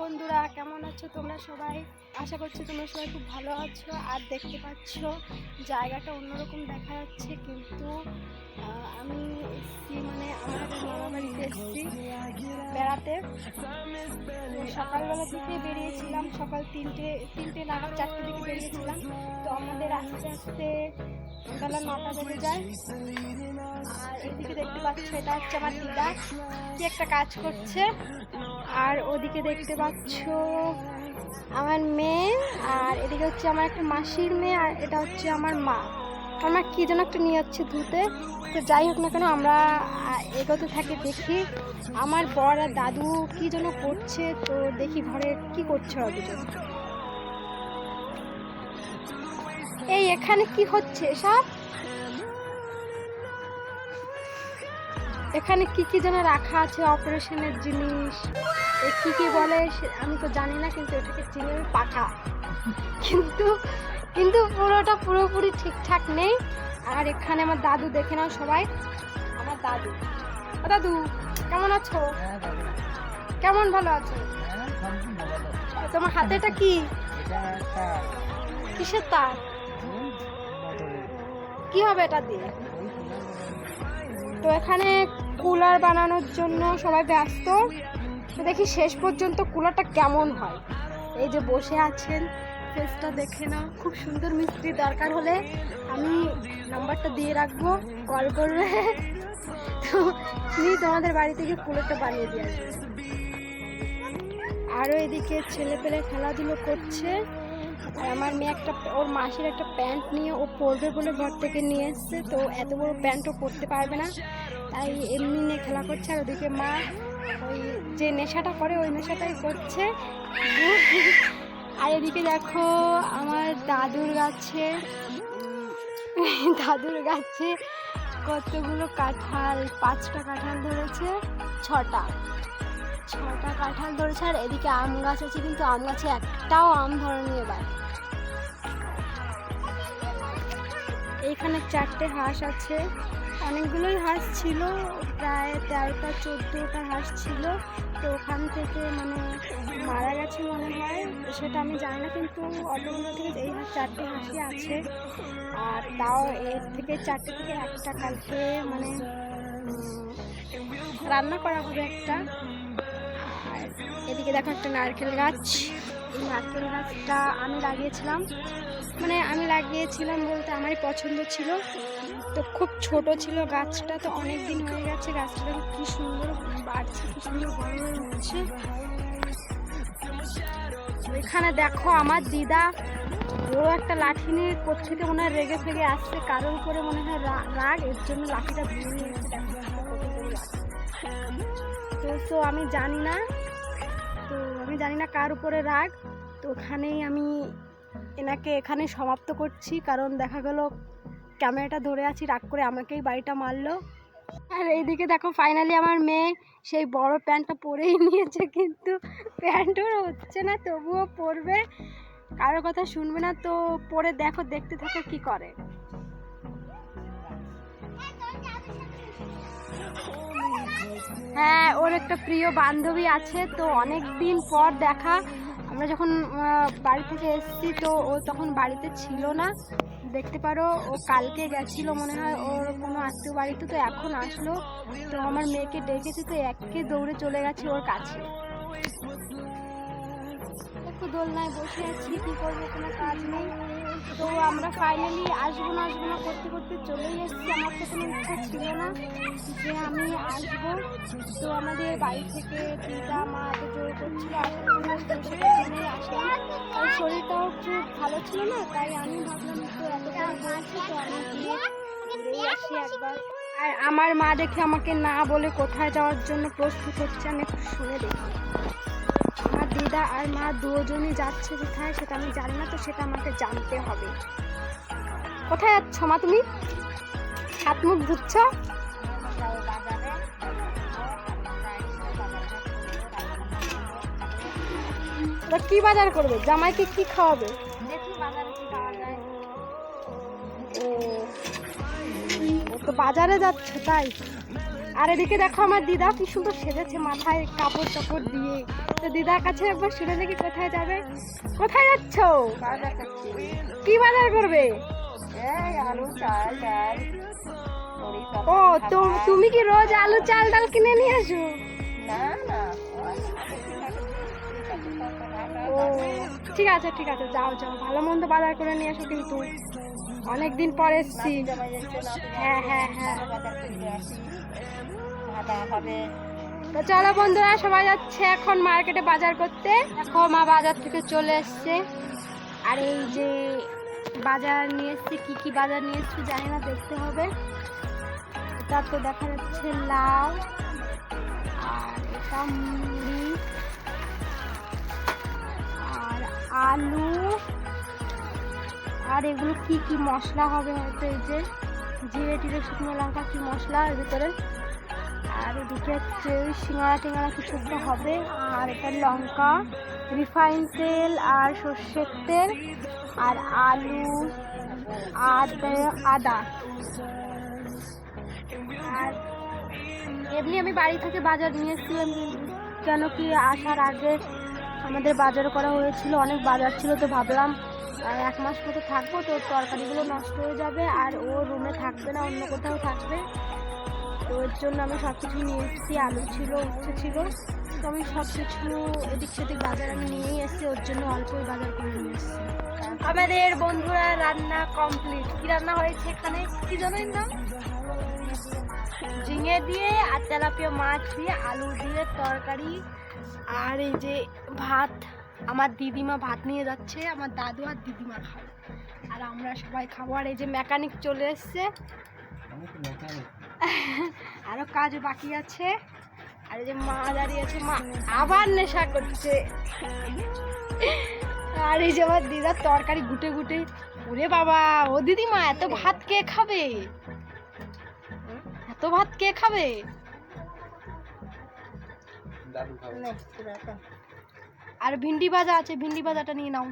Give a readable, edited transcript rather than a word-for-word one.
বন্ধুরা, কেমন আছো তোমরা সবাই? আশা করছি তোমরা সবাই খুব ভালো আছো। আর দেখতে পাচ্ছ জায়গাটা অন্যরকম দেখা যাচ্ছে, কিন্তু আমি এসছি মানে আমার মামা বাড়িতে এসছি বেড়াতে। সকালবেলা থেকে বেরিয়েছিলাম, সকাল তিনটে নাগাদ 4টে দিকে বেরিয়েছিলাম। তো আমাদের আস্তে আস্তে বেলা 9টা বেজে যায়। আর এদিকে দেখতে পাচ্ছ, এটা হচ্ছে আমার দিদা, কি একটা কাজ করছে। আর ওদিকে দেখতে পাচ্ছ আমার মেয়ে, আর এদিকে হচ্ছে আমার একটা মাসির মেয়ে, আর এটা হচ্ছে আমার মা। আমার কি যেন একটা নিয়ে যাচ্ছে ধুতে। তো যাই হোক না কেন, আমরা এগোতে থাকি, দেখি আমার বর আর দাদু কি যেন করছে। তো দেখি ঘরে কি করছে ওরা দুজন। এই এখানে কি হচ্ছে সব? এখানে কি কি যেন রাখা আছে, অপারেশনের জিনিস, কি কি বলে আমি তো জানি না, কিন্তু এটাকে চিনি আমি পাঠা। কিন্তু কিন্তু পুরোপুরি ঠিকঠাক নেই। আর এখানে আমার দাদু, দেখে নাও সবাই, আমার দাদু। দাদু কেমন আছো? কেমন ভালো আছো? তোমার হাতে এটা কি? কিসের তার? কি হবে এটা দিয়ে? তো এখানে কুলার বানানোর জন্য সবাই ব্যস্ত। তো দেখি শেষ পর্যন্ত কুলারটা কেমন হয়। এই যে বসে আছেন, ফেসটা দেখে নাও, খুব সুন্দর মিস্ত্রি। দরকার হলে আমি নাম্বারটা দিয়ে রাখবো, কল করবে। তো তুমি তোমাদের বাড়ি থেকে কুলারটা বানিয়ে দিয়ে আসবে। আরও এদিকে ছেলে পেলে খেলাধুলো করছে। আর আমার মেয়ে ওর মাসির একটা প্যান্ট নিয়ে ও পরবে বলে ঘর থেকে নিয়ে এসছে। তো এত বড় প্যান্টও পরতে পারবে না, তাই এমনি নিয়ে খেলা করছে। আর ওদিকে মা ওই যে নেশাটা করে ওই নেশাটাই করছে। আর এদিকে দেখো আমার দাদুর গাছে কতগুলো কাঁঠাল, 5টা কাঁঠাল ধরেছে, 6টা কাঁঠাল ধরেছে। আর এদিকে আম গাছ আছে, কিন্তু আম গাছে একটাও আম ধরেনি এবার। এইখানে 4টে হাঁস আছে, অনেকগুলোই হাঁস ছিল, প্রায় 13টা 14টা হাঁস ছিল। তো ওখান থেকে মানে মারা গেছে মনে হয়, সেটা আমি জানি না, কিন্তু অতগুলো থেকে এই 4টে হাঁসই আছে। আর তাও এর থেকে 4টে থেকে একটা কালকে মানে রান্না করা হবে একটা। আর এদিকে দেখো একটা নারকেল গাছ। এই নারকেল গাছটা আমি লাগিয়েছিলাম বলতে আমারই পছন্দ ছিল। তো খুব ছোট ছিল গাছটা, তো অনেক দিন হয়ে গেছে। গাছটা কি সুন্দর বাড়ছে, কি সুন্দর বড় হয়ে উঠছে। এখানে দেখো আমার দিদা, ও একটা লাঠি নিয়ে কোত্থেকে মনে হয় রেগে ফেগে আসছে, কারোর উপরে মনে হয় রাগ, এর জন্য লাঠিটা ধরে নিয়ে এসে তো আমি জানি না কার উপরে রাগ। তো ওখানেই আমি এখানে সমাপ্ত করছি, কারণ দেখা গেল ক্যামেরাটা ধরে আছি, রাগ করে আমাকেই বাড়িটা মারলো। আর এইদিকে দেখো ফাইনালি আমার মেয়ে সেই বড় প্যান্টটা পরেই নিয়েছে, কিন্তু প্যান্টও হচ্ছে না, তবুও পরবে, কারোর কথা শুনবে না। তো পরে দেখো, দেখতে থাকো কি করে। হ্যাঁ, ওর একটা প্রিয় বান্ধবী আছে, তো অনেক দিন পর দেখা। আমরা যখন বাড়ি থেকে এসেছি, তো ও তখন বাড়িতে ছিল না, দেখতে পারো। ও কালকে গেছিলো মনে হয় ওর কোনো আত্মীয় বাড়িতে, তো এখন আসলো। তো আমার মেয়েকে ডেকেছে, তো একে দৌড়ে চলে গেছে ওর কাছে। একটু দোলনায় বসে আছি, কি করবো, কোনো কাজ নেই। তো আমরা ফাইনালি আসবো না করতে করতে চলেই এসেছি। আমার তো কোনো ইচ্ছা ছিল না যে আমি আসবো। তো আমাদের বাড়ি থেকে দিদা মা এত জোর করছিল আসার জন্য, সেটার জন্যই আসলাম। আর শরীরটাও খুব ভালো ছিল না, তাই আমি ভাবলাম তো এতটা বলছি, তো আমি গিয়ে ঘুরে আসি একবার। আর আমার মা দেখে আমাকে না বলে কোথায় যাওয়ার জন্য প্রস্তুত হচ্ছে, আমি একটু শুনে দেখি। আমার দিদা আর মা দুজনই যাচ্ছে, কোথায় সেটা আমি জানি না, তো সেটা আমাকে জানতে হবে। কোথায় যাচ্ছ মা তুমি? হাত মুখ ধুচ্ছ? কি বাজার করবে? জামাইকে কি খাওয়াবে? ও তো বাজারে যাচ্ছ তাই? আর এদিকে দেখো আমার দিদা কি সুন্দর সেজেছে মাথায় কাপড় টাপড় দিয়ে। তো দিদার কাছে একবার শুনে দেখি কোথায় যাবে। কোথায় যাচ্ছ? বাজার করছি। কি বাজার করবে? এই আলু, চাল, ডাল, মুড়ি, ও তরকারি, তো ভাত। তুমি কি রোজ আলু চাল ডাল কিনে নিয়ে আসো? না না, ও ঠিক আছে ঠিক আছে, যাও যাও, ভালো মন্দ বাজার করে নিয়ে আসো, কিন্তু অনেকদিন পর এসছি। হ্যাঁ হ্যাঁ হ্যাঁ। বাজার করে আসি, ভাজা হবে। তো চলো বন্ধুরা, সবাই যাচ্ছে এখন মার্কেটে বাজার করতে। দেখো মা বাজার থেকে চলে এসছে। আর এই যে বাজার নিয়ে এসছে, কি কি বাজার নিয়ে এসছে জানি না, দেখতে হবে। এটা তো দেখা যাচ্ছে লাউ, আর এটা মুড়ি, আর আলু, আর এগুলো কি কি মশলা হবে হয়তো, এই যে জিরে টিরে শুকনো লঙ্কা কি মশলা এর ভিতরে। আর এদিকে হচ্ছে ওই সিঙ্গাড়া টিঙ্গাড়া কিছু একটা হবে। আর এটা লঙ্কা, রিফাইন তেল, আর সর্ষের তেল, আর আলু, আদা। আর এমনি আমি বাড়ি থেকে বাজার নিয়ে এসেছিলাম, কেন কি আসার আগে আমাদের বাজার করা হয়েছিল, অনেক বাজার ছিল। তো ভাবলাম এক মাস মতো থাকবো, তো তরকারিগুলো নষ্ট হয়ে যাবে, আর ও রুমে থাকবে না, অন্য কোথাও থাকবে। তো ওর জন্য আমি সব কিছু নিয়ে এসেছি, আলু ছিল, উচ্ছে ছিল, তো আমি সব কিছু এদিক সেদিক বাজার আমি নিয়েই এসেছি, ওর জন্য অল্পই বাজার করে নিয়ে এসেছি। আমাদের বন্ধুরা রান্না কমপ্লিট। কি রান্না হয়েছে এখানে কি জানেন না? ঝিঙে দিয়ে আর তেলাপিয়া মাছ দিয়ে আলু দিয়ে তরকারি, আর এই যে ভাত। আমার দিদিমা ভাত নিয়ে যাচ্ছে, আমার দাদু আর দিদিমা খাবে, আর আমরা সবাই খাবো। আর এই যে মেকানিক চলে এসছে, আরো কাজ বাকি আছে। আর এই যে মা দাঁড়িয়ে আছে, মা আবার নেশা করছে। আর এই যে আমার দিদার তরকারি গুটে গুটে। ওরে বাবা, ও দিদিমা এত ভাত কে খাবে? এত ভাত কে খাবে? আর ভিন্ডি ভাজা আছে, ভিন্ডি ভাজাটা নিয়ে নাও।